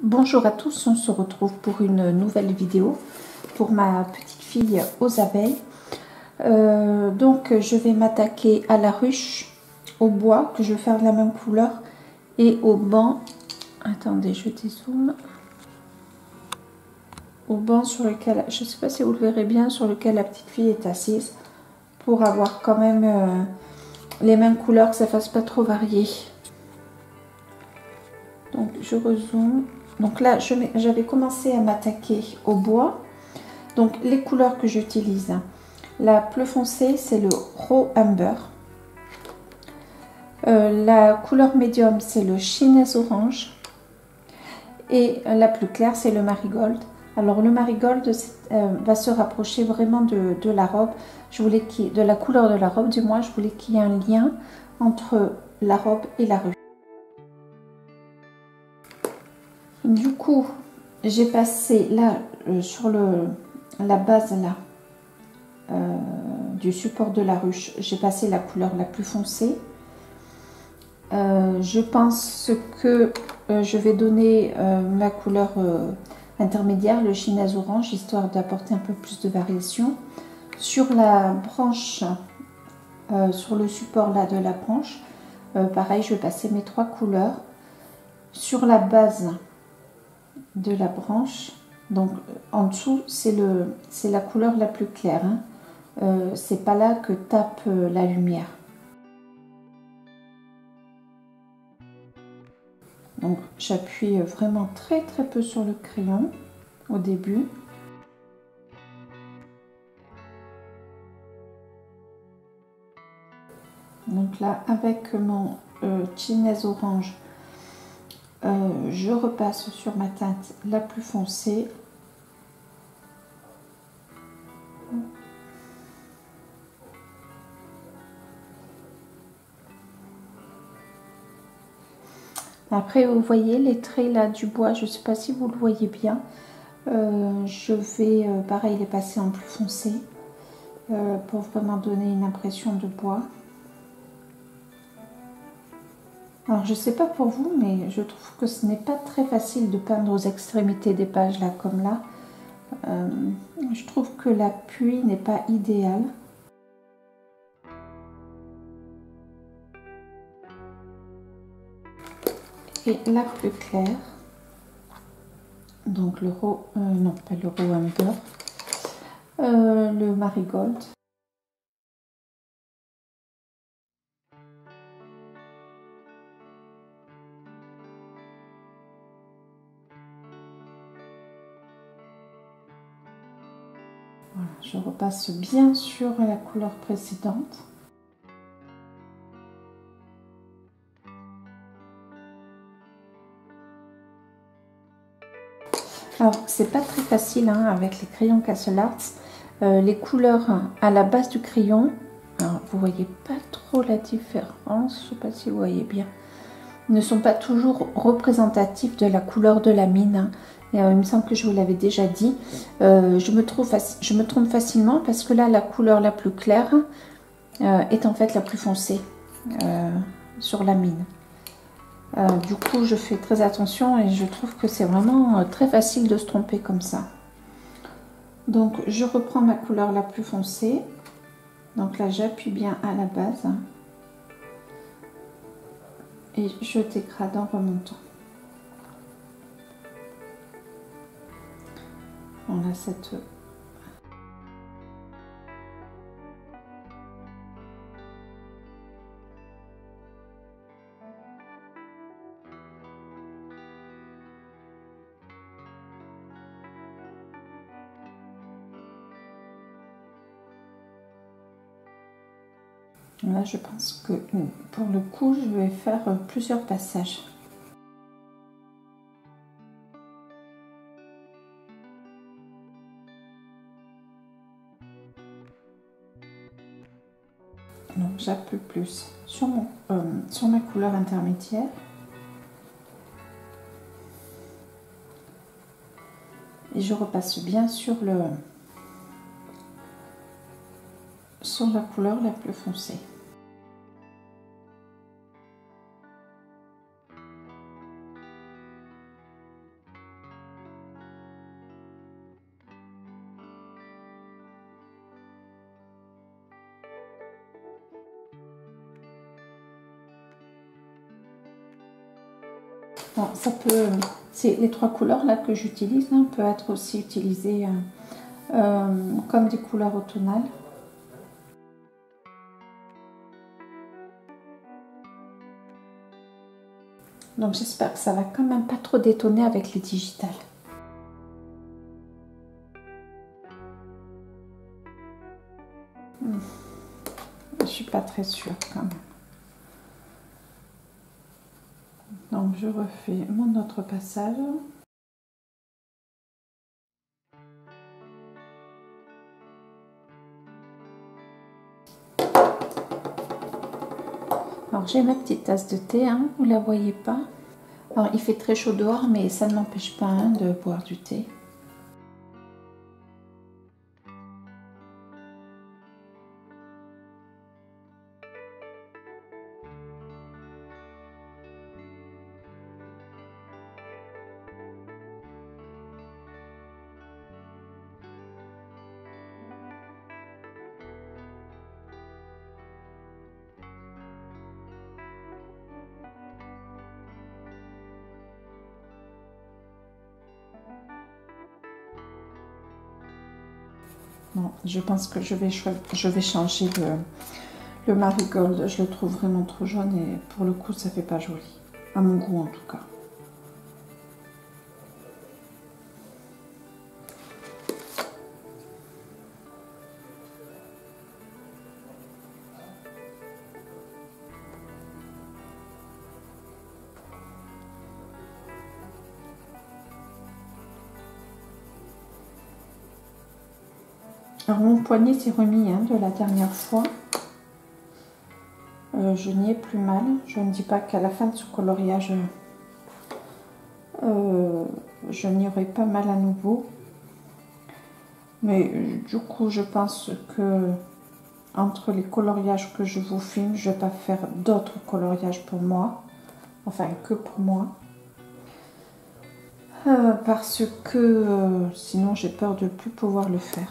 Bonjour à tous, on se retrouve pour une nouvelle vidéo pour ma petite fille aux abeilles. Donc je vais m'attaquer à la ruche, au bois que je vais faire de la même couleur et au banc. Attendez, je dézoome. Au banc sur lequel, je ne sais pas si vous le verrez bien, sur lequel la petite fille est assise pour avoir quand même les mêmes couleurs, que ça ne fasse pas trop varier. Donc je rezoome. Donc là, j'avais commencé à m'attaquer au bois. Donc les couleurs que j'utilise, la plus foncée c'est le Raw Amber, la couleur médium c'est le Chinese Orange et la plus claire c'est le Marigold. Alors le Marigold va se rapprocher vraiment de la robe, de la couleur de la robe du moins, je voulais qu'il y ait un lien entre la robe et la ruche. Du coup j'ai passé là sur la base là du support de la ruche, j'ai passé la couleur la plus foncée. Je pense que je vais donner ma couleur intermédiaire, le Chinese Orange, histoire d'apporter un peu plus de variation. Sur la branche, sur le support là de la branche, pareil, je vais passer mes trois couleurs. Sur la base de la branche, donc en dessous, c'est la couleur la plus claire. Hein. C'est pas là que tape la lumière. Donc j'appuie vraiment très peu sur le crayon au début. Donc là avec mon Chinese Orange, je repasse sur ma teinte la plus foncée. Après vous voyez les traits là du bois, je ne sais pas si vous le voyez bien. Je vais pareil les passer en plus foncé pour vraiment donner une impression de bois. Alors je sais pas pour vous, mais je trouve que ce n'est pas très facile de peindre aux extrémités des pages là comme là. Je trouve que l'appui n'est pas idéal. Et la plus claire, donc le non pas le Raw Amber, le Marigold. Voilà, je repasse bien sur la couleur précédente. Alors c'est pas très facile hein, avec les crayons Castle Art. Les couleurs à la base du crayon, alors vous voyez pas trop la différence, je sais pas si vous voyez bien, ne sont pas toujours représentatifs de la couleur de la mine. Hein. Et, il me semble que je vous l'avais déjà dit. Je me trompe facilement parce que là la couleur la plus claire est en fait la plus foncée sur la mine. Du coup je fais très attention et je trouve que c'est vraiment très facile de se tromper comme ça. Donc je reprends ma couleur la plus foncée, donc là j'appuie bien à la base et je dégrade en remontant. On a cette là, je pense que pour le coup, je vais faire plusieurs passages. Donc, j'appuie plus sur, sur ma couleur intermédiaire. Et je repasse bien sur la couleur la plus foncée. Bon, ça peut, c'est les trois couleurs là que j'utilise, hein, peut être aussi utilisées comme des couleurs automnales. Donc j'espère que ça va quand même pas trop détonner avec les digitales. Je suis pas très sûre quand même. Donc je refais mon autre passage. Alors j'ai ma petite tasse de thé, hein, vous la voyez pas. Alors il fait très chaud dehors, mais ça ne m'empêche pas, hein, de boire du thé. Bon, je pense que je vais changer le marigold. Je le trouve vraiment trop jaune et pour le coup, ça fait pas joli. À mon goût en tout cas. Alors mon poignet s'est remis, hein, de la dernière fois. Je n'y ai plus mal. Je ne dis pas qu'à la fin de ce coloriage, je n'y aurai pas mal à nouveau. Mais du coup, je pense que entre les coloriages que je vous filme, je ne vais pas faire d'autres coloriages pour moi. Enfin, que pour moi. Parce que sinon, j'ai peur de ne plus pouvoir le faire.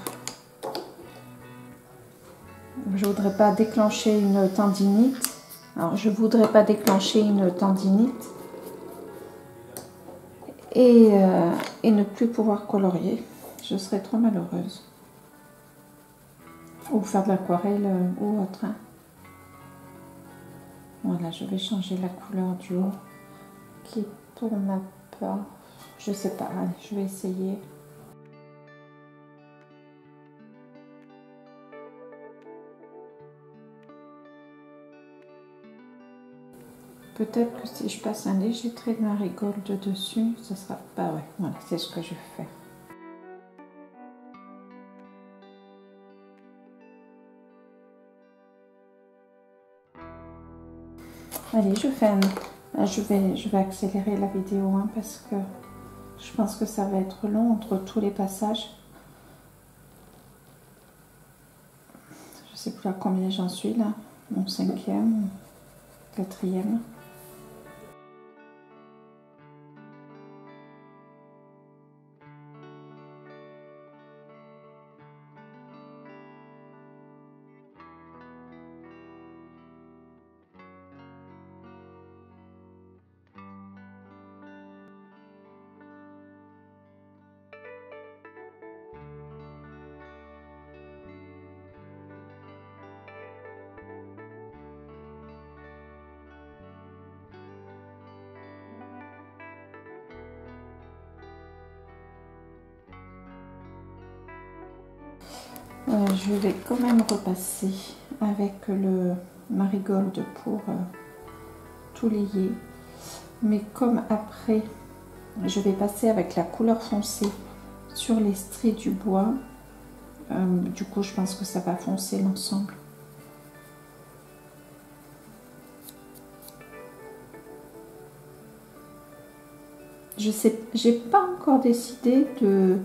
Je voudrais pas déclencher une tendinite. Alors, je voudrais pas déclencher une tendinite et ne plus pouvoir colorier. Je serais trop malheureuse. Ou faire de l'aquarelle ou autre. Hein. Voilà, je vais changer la couleur du haut qui tourne pas. Je sais pas, allez, je vais essayer. Peut-être que si je passe un léger trait de marigold dessus, ce sera pas... Ouais, voilà, c'est ce que je vais faire. Allez, je vais accélérer la vidéo, hein, parce que je pense que ça va être long entre tous les passages. Je sais plus à combien j'en suis là, mon 5e, 4e. Je vais quand même repasser avec le marigold pour tout lier. Mais comme après, je vais passer avec la couleur foncée sur les stries du bois, du coup, je pense que ça va foncer l'ensemble. Je sais, j'ai pas encore décidé de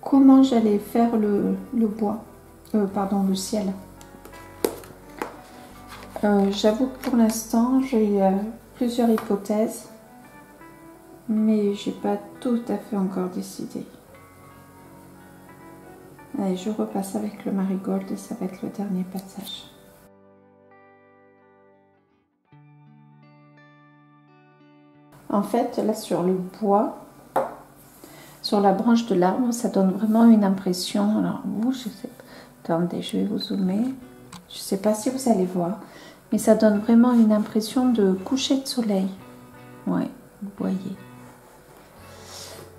comment j'allais faire le bois, pardon, le ciel. J'avoue que pour l'instant, j'ai plusieurs hypothèses, mais j'ai pas tout à fait encore décidé. Allez, je repasse avec le marigold et ça va être le dernier passage. En fait, là sur le bois, sur la branche de l'arbre, ça donne vraiment une impression. Alors, vous, je sais pas. Attendez, je vais vous zoomer. Je ne sais pas si vous allez voir, mais ça donne vraiment une impression de coucher de soleil. Ouais, vous voyez.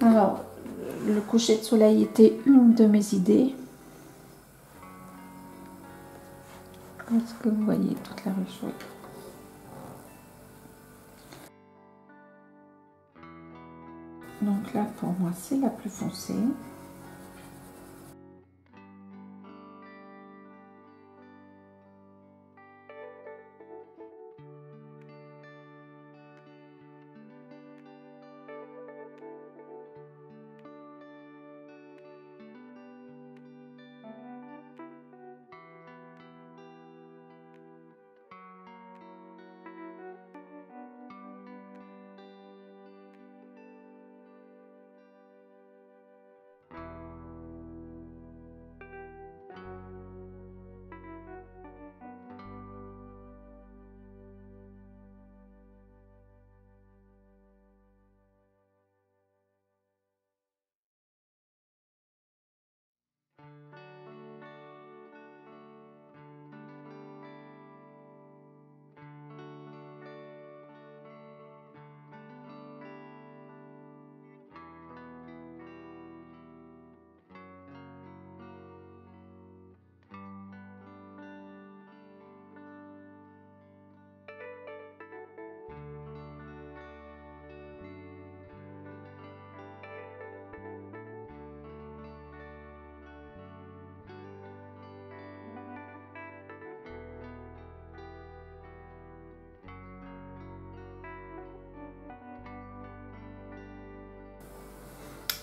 Alors, le coucher de soleil était une de mes idées. Est-ce que vous voyez toute la ruche? Donc là, pour moi, c'est la plus foncée.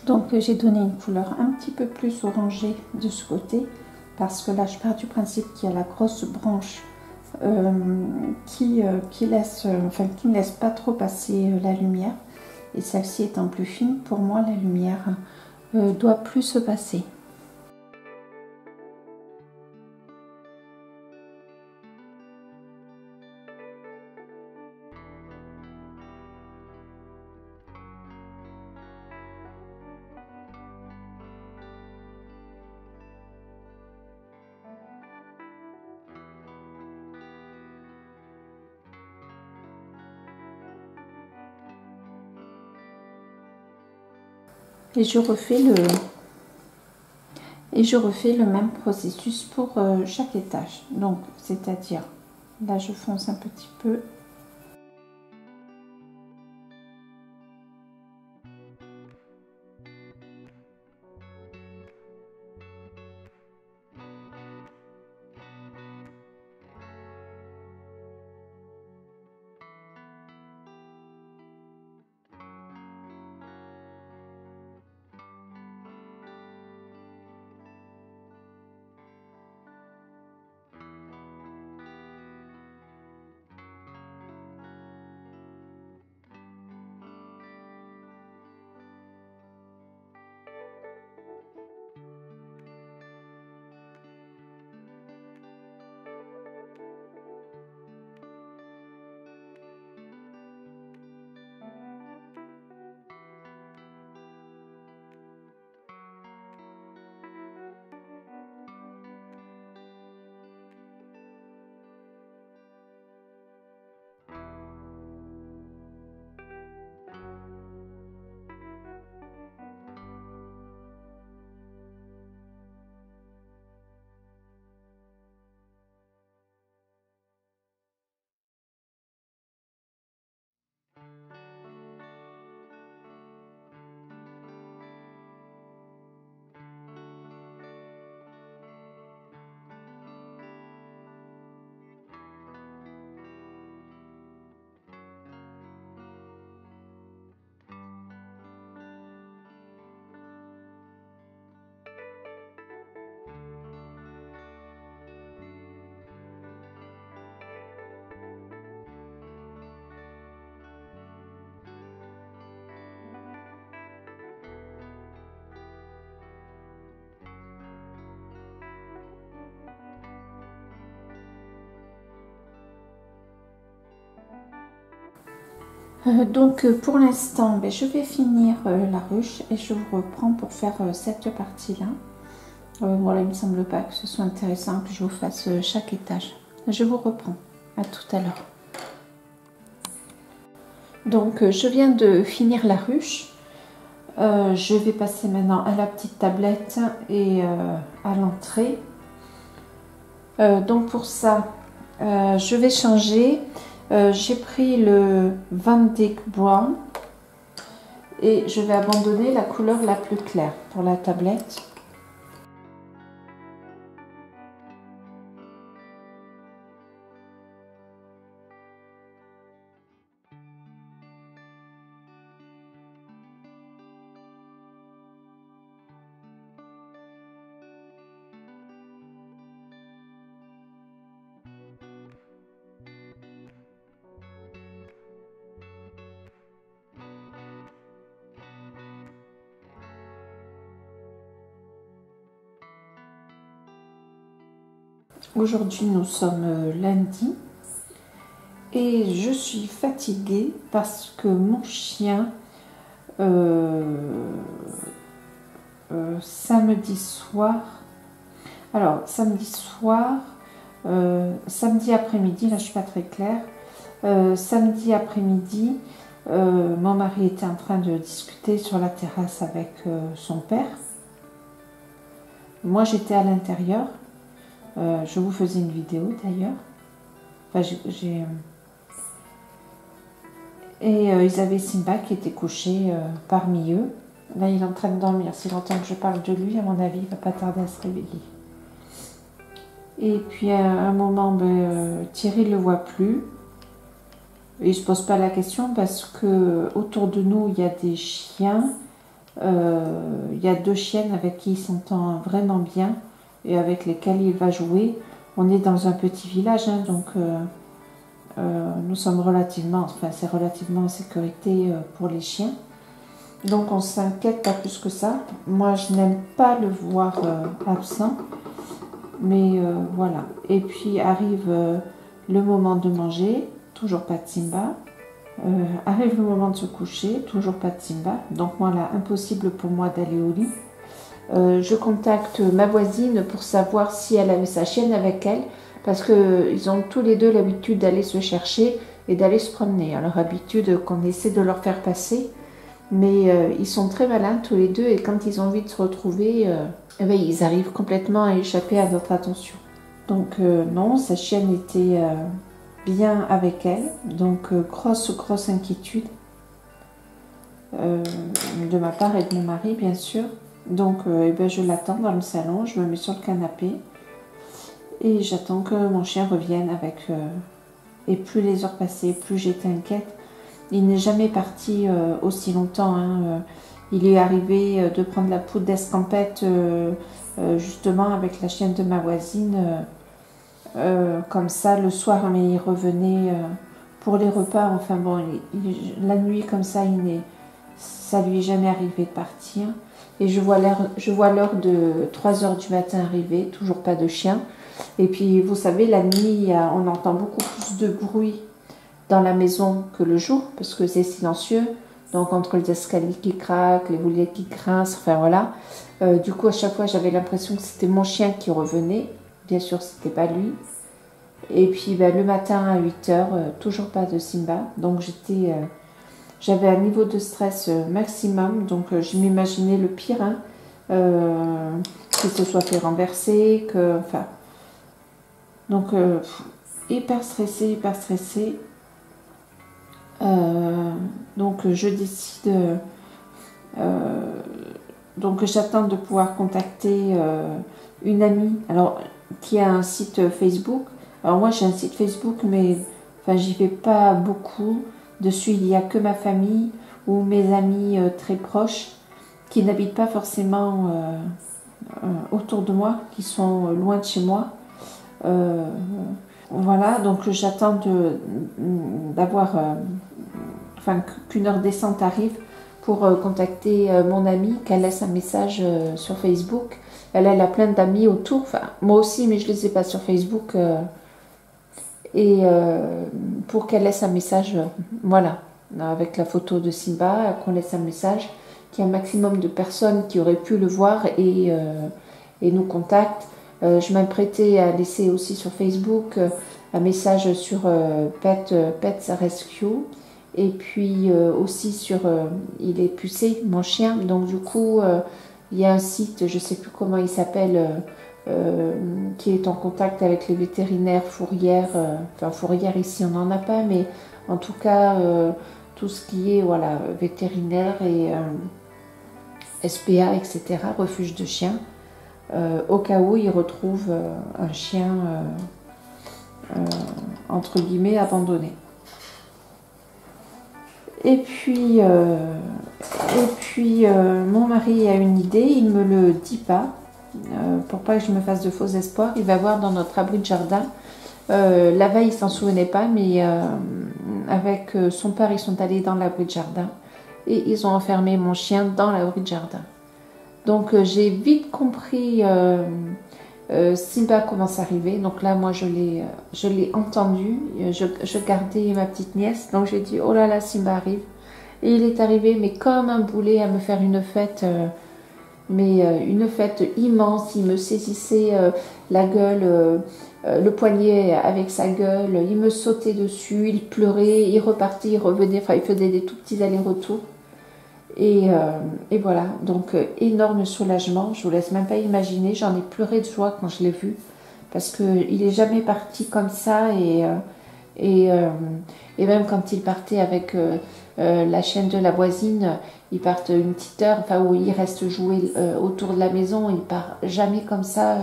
Donc j'ai donné une couleur un petit peu plus orangée de ce côté parce que là je pars du principe qu'il y a la grosse branche qui ne laisse pas trop passer la lumière, et celle-ci étant plus fine, pour moi la lumière doit plus se passer. Et je refais le même processus pour chaque étage. Donc, c'est-à-dire, là je fonce un petit peu. Donc pour l'instant, ben, je vais finir la ruche et je vous reprends pour faire cette partie-là. Voilà, il me semble pas que ce soit intéressant que je vous fasse chaque étage. Je vous reprends. À tout à l'heure. Donc je viens de finir la ruche. Je vais passer maintenant à la petite tablette et à l'entrée. Donc pour ça, je vais changer. J'ai pris le Van Dyck Brown et je vais abandonner la couleur la plus claire pour la tablette. Aujourd'hui, nous sommes lundi et je suis fatiguée parce que mon chien, samedi soir, samedi après-midi, là je suis pas très claire, samedi après-midi, mon mari était en train de discuter sur la terrasse avec son père. Moi j'étais à l'intérieur. Je vous faisais une vidéo d'ailleurs. Enfin, ils avaient Simba qui était couché parmi eux. Là, il est en train de dormir. S'il entend que je parle de lui, à mon avis, il va pas tarder à se réveiller. Et puis, à un moment, Thierry ne le voit plus. Et il ne se pose pas la question parce que autour de nous, il y a des chiens. Il y a 2 chiennes avec qui il s'entend vraiment bien et avec lesquelles il va jouer. On est dans un petit village, hein, donc nous sommes relativement en sécurité pour les chiens. Donc on ne s'inquiète pas plus que ça. Moi je n'aime pas le voir absent, mais voilà. Et puis arrive le moment de manger, toujours pas de Simba. Arrive le moment de se coucher, toujours pas de Simba. Donc voilà, impossible pour moi d'aller au lit. Je contacte ma voisine pour savoir si elle avait sa chienne avec elle, parce qu'ils ont tous les deux l'habitude d'aller se chercher et d'aller se promener. Alors habitude qu'on essaie de leur faire passer, mais ils sont très malins tous les deux et quand ils ont envie de se retrouver, ils arrivent complètement à échapper à notre attention. Donc non, sa chienne était bien avec elle, donc grosse inquiétude de ma part et de mon mari bien sûr. Donc je l'attends dans le salon, je me mets sur le canapé et j'attends que mon chien revienne avec... et plus les heures passaient, plus j'étais inquiète. Il n'est jamais parti aussi longtemps. Hein. Il est arrivé de prendre la poudre d'escampette justement avec la chienne de ma voisine. Comme ça, le soir, mais il revenait pour les repas. Enfin bon, la nuit comme ça, ça lui est jamais arrivé de partir. Et je vois l'heure de 3 h du matin arriver, toujours pas de chien. Et puis, vous savez, la nuit, on entend beaucoup plus de bruit dans la maison que le jour, parce que c'est silencieux. Donc, entre les escaliers qui craquent, les volets qui grincent, enfin voilà. Du coup, à chaque fois, j'avais l'impression que c'était mon chien qui revenait. Bien sûr, c'était pas lui. Et puis, le matin à 8 h, toujours pas de Simba. Donc, j'avais un niveau de stress maximum, donc je m'imaginais le pire, hein, qu'il se soit fait renverser, donc hyper stressée. Donc je décide, donc j'attends de pouvoir contacter une amie, alors qui a un site Facebook. Alors moi j'ai un site Facebook, mais j'y vais pas beaucoup. Dessus, il n'y a que ma famille ou mes amis très proches qui n'habitent pas forcément autour de moi, qui sont loin de chez moi. Voilà, donc j'attends qu'une heure décente arrive pour contacter mon amie, qu'elle laisse un message sur Facebook. Elle a plein d'amis autour, moi aussi, mais je ne les ai pas sur Facebook. Et pour qu'elle laisse un message, voilà. avec la photo de Simba, qu'on laisse un message, qu'il y ait un maximum de personnes qui auraient pu le voir et nous contactent. Je m'apprêtais à laisser aussi sur Facebook un message sur Pets Rescue. Et puis aussi sur il est pucé, mon chien. Donc du coup, il y a un site, je ne sais plus comment il s'appelle, qui est en contact avec les vétérinaires fourrières. Enfin, fourrières ici, on n'en a pas, mais en tout cas, tout ce qui est voilà, vétérinaire et SPA, etc., refuge de chiens, au cas où ils retrouvent un chien, entre guillemets, abandonné. Et puis mon mari a une idée, il ne me le dit pas, pour pas que je me fasse de faux espoirs. Il va voir dans notre abri de jardin. La veille, il s'en souvenait pas, mais avec son père, ils sont allés dans l'abri de jardin et ils ont enfermé mon chien dans l'abri de jardin. Donc j'ai vite compris Simba commence à arriver. Donc là, moi, je l'ai entendu. Je gardais ma petite nièce. Donc j'ai dit, oh là là, Simba arrive. Et il est arrivé, mais comme un boulet, à me faire une fête. Une fête immense. Il me saisissait la gueule, le poignet avec sa gueule. Il me sautait dessus. Il pleurait. Il repartait, il revenait. Enfin, il faisait des tout petits allers-retours. Et voilà, donc énorme soulagement, je vous laisse même pas imaginer, j'en ai pleuré de joie quand je l'ai vu, parce qu'il est jamais parti comme ça, et même quand il partait avec la chienne de la voisine, ils partent une petite heure, enfin où il reste jouer autour de la maison, il part jamais comme ça,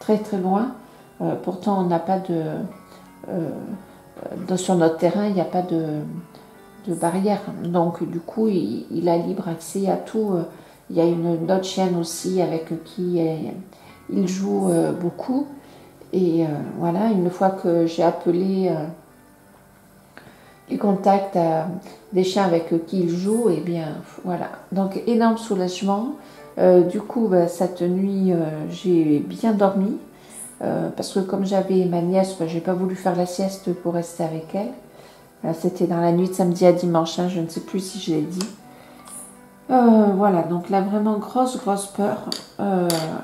très très loin. Pourtant on n'a pas sur notre terrain, il n'y a pas de barrière. Donc du coup, il a libre accès à tout. Il y a une autre chienne aussi avec qui il joue beaucoup. Et voilà, une fois que j'ai appelé les contacts à des chiens avec qui il joue, et bien voilà. Donc énorme soulagement. Du coup, cette nuit, j'ai bien dormi. Parce que comme j'avais ma nièce, j'ai pas voulu faire la sieste pour rester avec elle. C'était dans la nuit de samedi à dimanche, hein, je ne sais plus si je l'ai dit. Voilà, donc là vraiment grosse peur.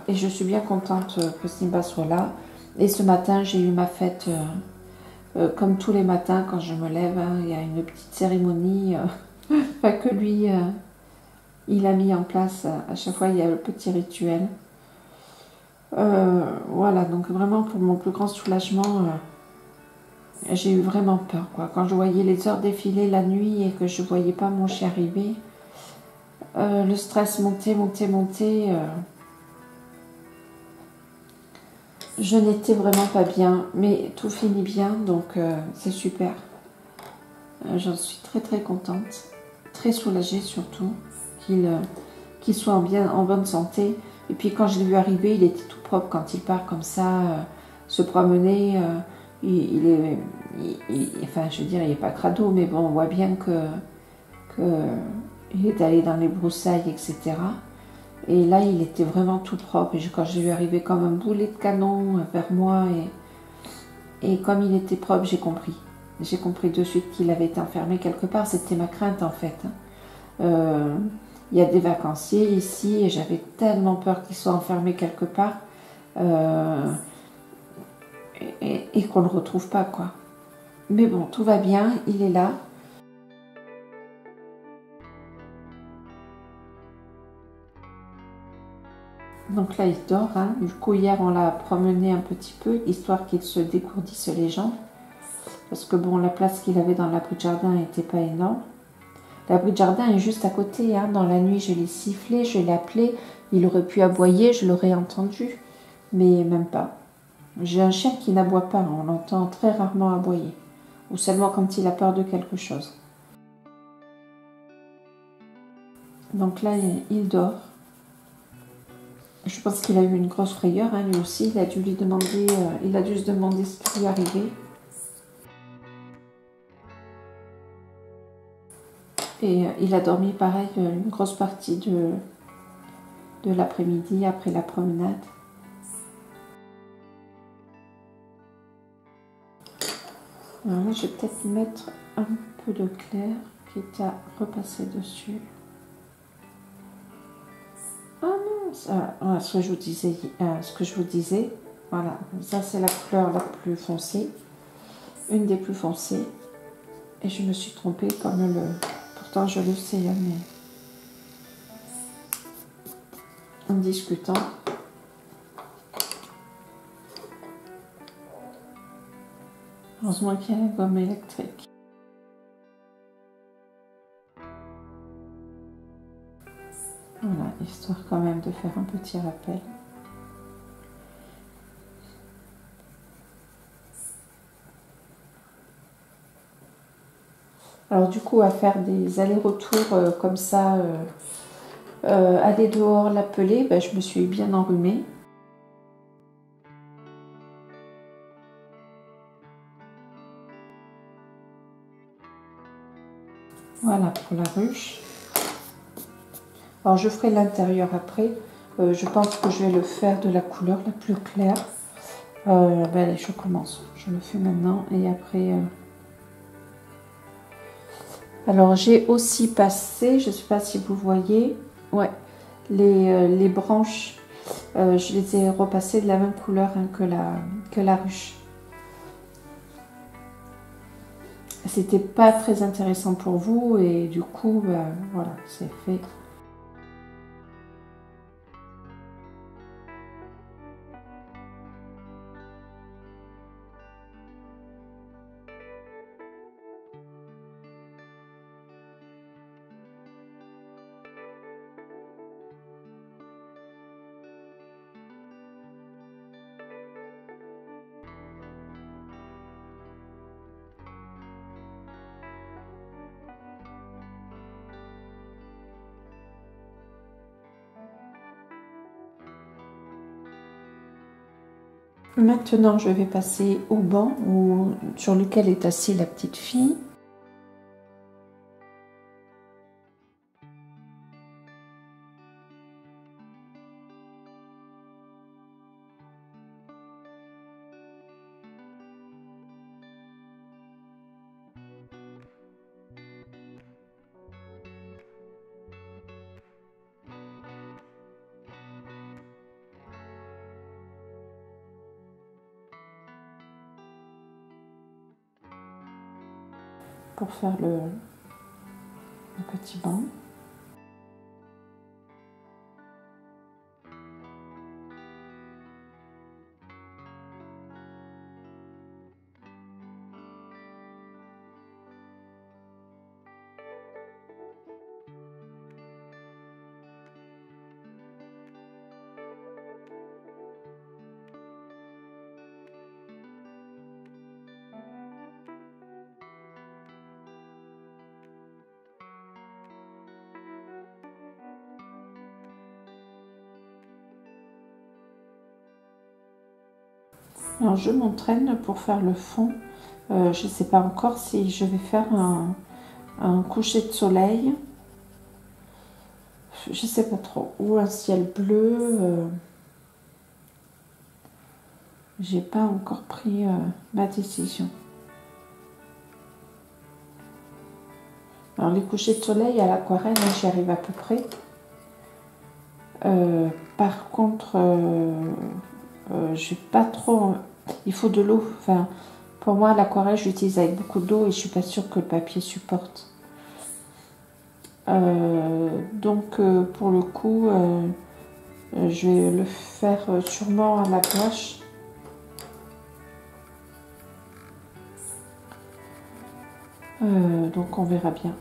Et je suis bien contente que Simba soit là. Et ce matin, j'ai eu ma fête comme tous les matins quand je me lève. Hein, il y a une petite cérémonie que lui, il a mis en place. À chaque fois, il y a le petit rituel. Voilà, donc vraiment pour mon plus grand soulagement... j'ai eu vraiment peur, quoi. Quand je voyais les heures défiler la nuit et que je ne voyais pas mon chien arriver, le stress montait. Je n'étais vraiment pas bien, mais tout finit bien, donc c'est super. J'en suis très contente, très soulagée surtout, qu'il soit en bonne santé. Et puis quand je l'ai vu arriver, il était tout propre quand il part comme ça, se promener... enfin, je veux dire, il n'est pas crado, mais bon, on voit bien il est allé dans les broussailles, etc. Et là, il était vraiment tout propre. Et quand j'ai vu arriver comme un boulet de canon vers moi, et comme il était propre, j'ai compris. J'ai compris de suite qu'il avait été enfermé quelque part. C'était ma crainte, en fait. Il y a des vacanciers ici, et j'avais tellement peur qu'il soit enfermé quelque part. Et qu'on ne le retrouve pas, quoi. Mais bon, tout va bien, il est là. Donc là, il dort. Hein. Du coup, hier, on l'a promené un petit peu, histoire qu'il se dégourdisse les jambes. Parce que bon, la place qu'il avait dans l'abri de jardin n'était pas énorme. L'abri de jardin est juste à côté. Hein. Dans la nuit, je l'ai sifflé, je l'ai appelé. Il aurait pu aboyer, je l'aurais entendu. Mais même pas. J'ai un chien qui n'aboie pas. On l'entend très rarement aboyer. Ou seulement quand il a peur de quelque chose. Donc là, il dort. Je pense qu'il a eu une grosse frayeur, hein, lui aussi. Il a dû se demander ce qui lui arrivait. Et il a dormi pareil une grosse partie de l'après-midi après la promenade. Alors là, je vais peut-être mettre un peu de clair quitte à repasser dessus. Ah non, ce que je vous disais, voilà, ça c'est la couleur la plus foncée, une des plus foncées. Et je me suis trompée comme pourtant je le sais, mais en discutant. Heureusement qu'il y a la gomme électrique. Voilà, histoire quand même de faire un petit rappel. Alors du coup, à faire des allers-retours comme ça, aller dehors, l'appeler, ben, je me suis bien enrhumée. Voilà pour la ruche. Alors je ferai l'intérieur après. Je pense que je vais le faire de la couleur la plus claire. Ben, allez, je commence. Je le fais maintenant et après... Alors j'ai aussi passé, je ne sais pas si vous voyez, ouais, les branches, je les ai repassées de la même couleur hein, que la ruche. C'était pas très intéressant pour vous et du coup, ben, voilà, c'est fait. Maintenant, je vais passer au banc sur lequel est assise la petite fille. Pour faire le petit banc. Alors je m'entraîne pour faire le fond. Je ne sais pas encore si je vais faire un coucher de soleil. Je ne sais pas trop. Ou un ciel bleu. J'ai pas encore pris ma décision. Alors les couchers de soleil à l'aquarelle, j'y arrive à peu près. Par contre, j'ai pas trop... Il faut de l'eau. Enfin, pour moi, l'aquarelle, j'utilise avec beaucoup d'eau et je suis pas sûre que le papier supporte. Donc, pour le coup, je vais le faire sûrement à la gouache. Donc, on verra bien.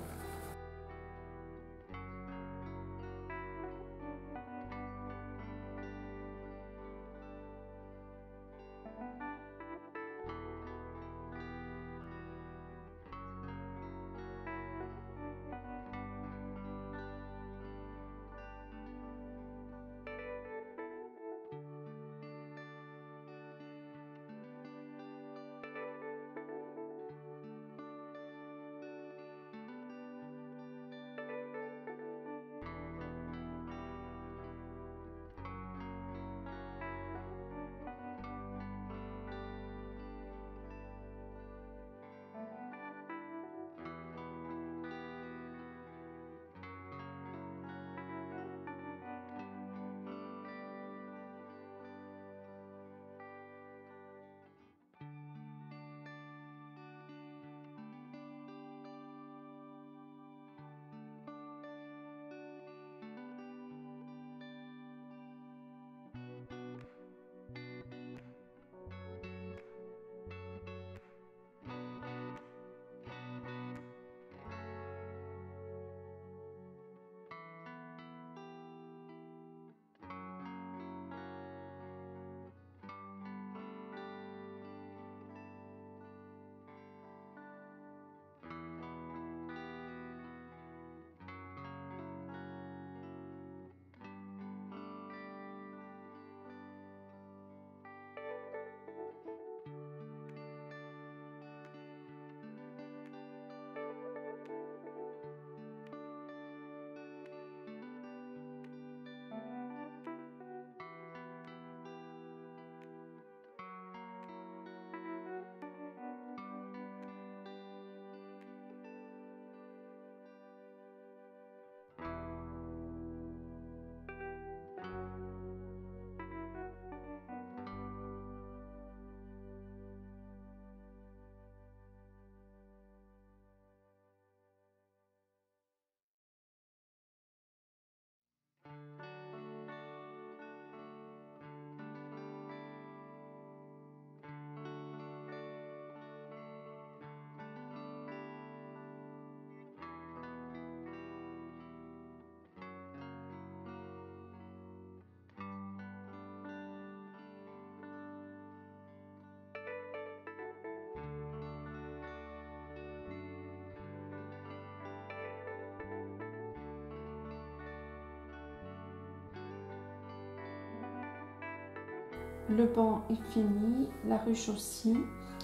Le banc est fini, la ruche aussi.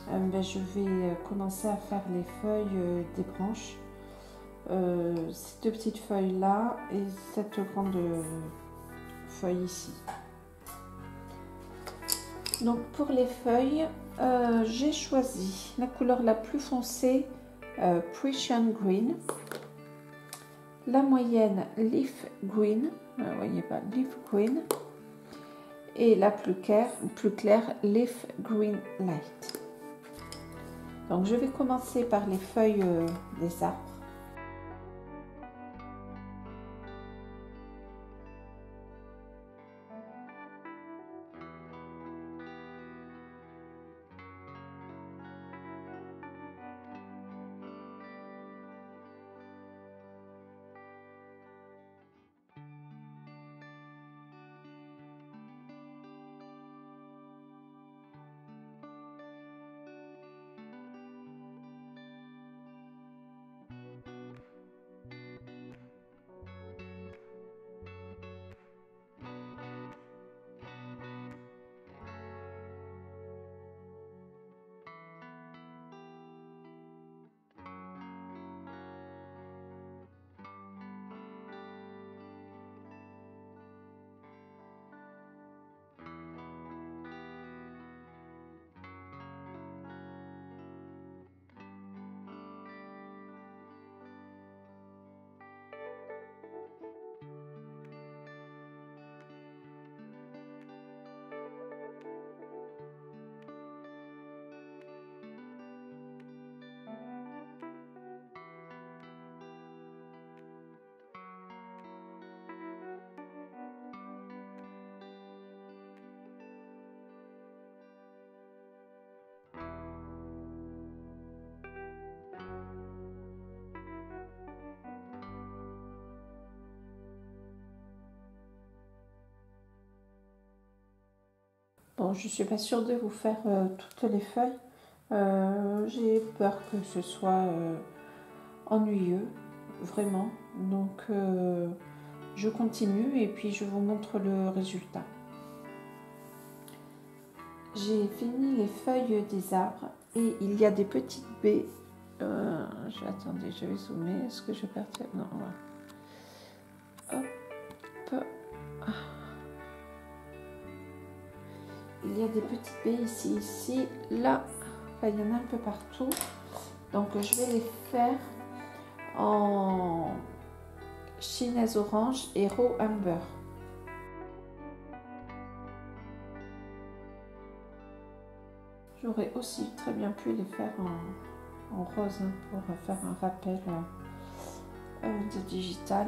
Je vais commencer à faire les feuilles des branches. Ces deux petites feuilles là et cette grande feuille ici. Donc pour les feuilles, j'ai choisi la couleur la plus foncée, Prussian Green, la moyenne Leaf Green, vous voyez pas, Leaf Green, et la plus claire Leaf Green Light. Donc je vais commencer par les feuilles des arbres. Bon, je ne suis pas sûre de vous faire toutes les feuilles. J'ai peur que ce soit ennuyeux, vraiment. Donc, je continue et puis je vous montre le résultat. J'ai fini les feuilles des arbres et il y a des petites baies. Attendez, je vais zoomer. Est-ce que je vais partir? Non, voilà. Hop. Il y a des petites baies ici, là. Enfin, il y en a un peu partout. Donc, je vais les faire en chinaise orange et raw amber. J'aurais aussi très bien pu les faire en rose hein, pour faire un rappel de digital.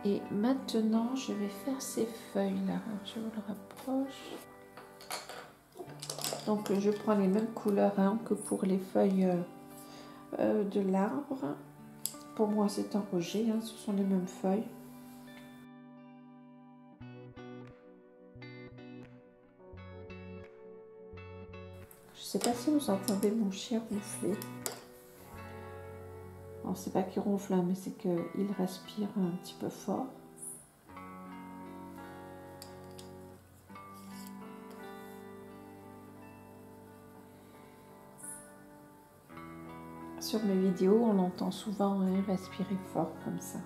Et maintenant, je vais faire ces feuilles-là. Je vous le rapproche. Donc, je prends les mêmes couleurs hein, que pour les feuilles de l'arbre. Pour moi, c'est un roger. Hein, ce sont les mêmes feuilles. Je ne sais pas si vous entendez mon chien ronfler. Alors, c'est pas qu'il ronfle, hein, mais c'est qu'il respire un petit peu fort. Sur mes vidéos, on l'entend souvent hein, respirer fort comme ça.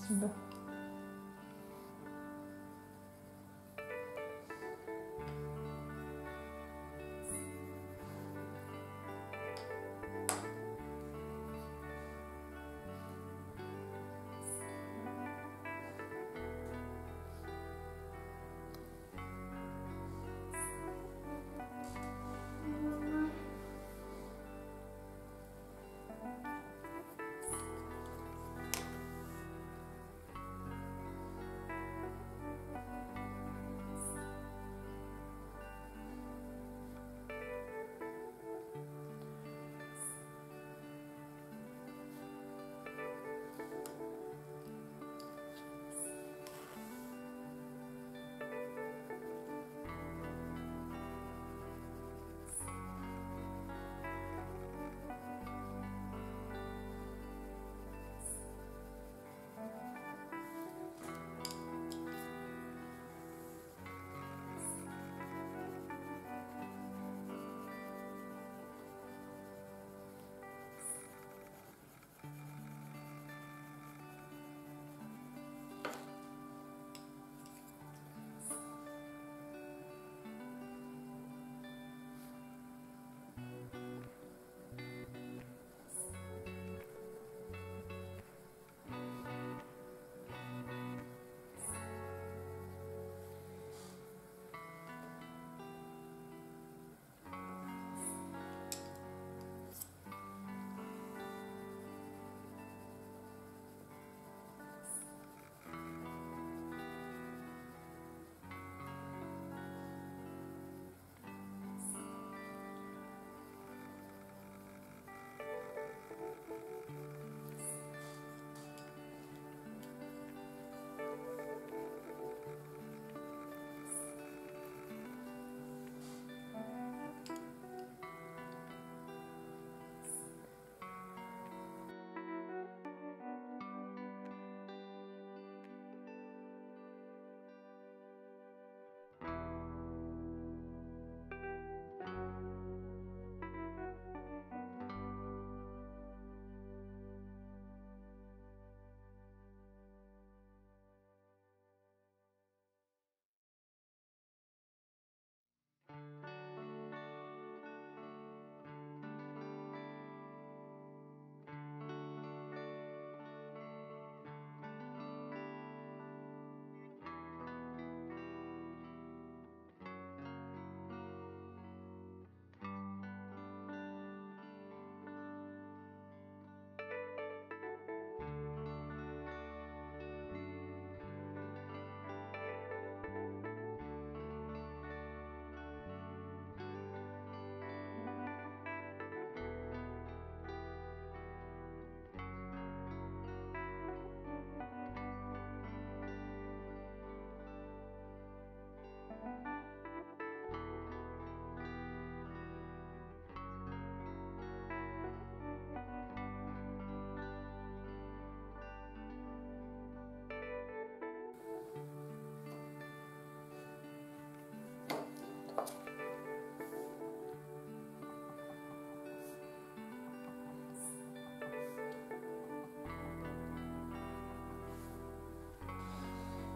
Bon.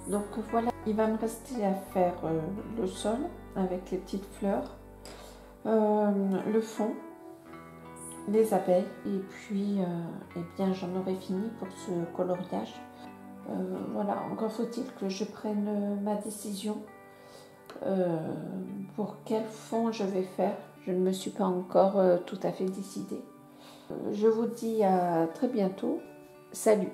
Donc voilà, il va me rester à faire le sol avec les petites fleurs, le fond, les abeilles et puis eh bien j'en aurai fini pour ce coloriage. Voilà, encore faut-il que je prenne ma décision pour quel fond je vais faire. Je ne me suis pas encore tout à fait décidée. Je vous dis à très bientôt. Salut!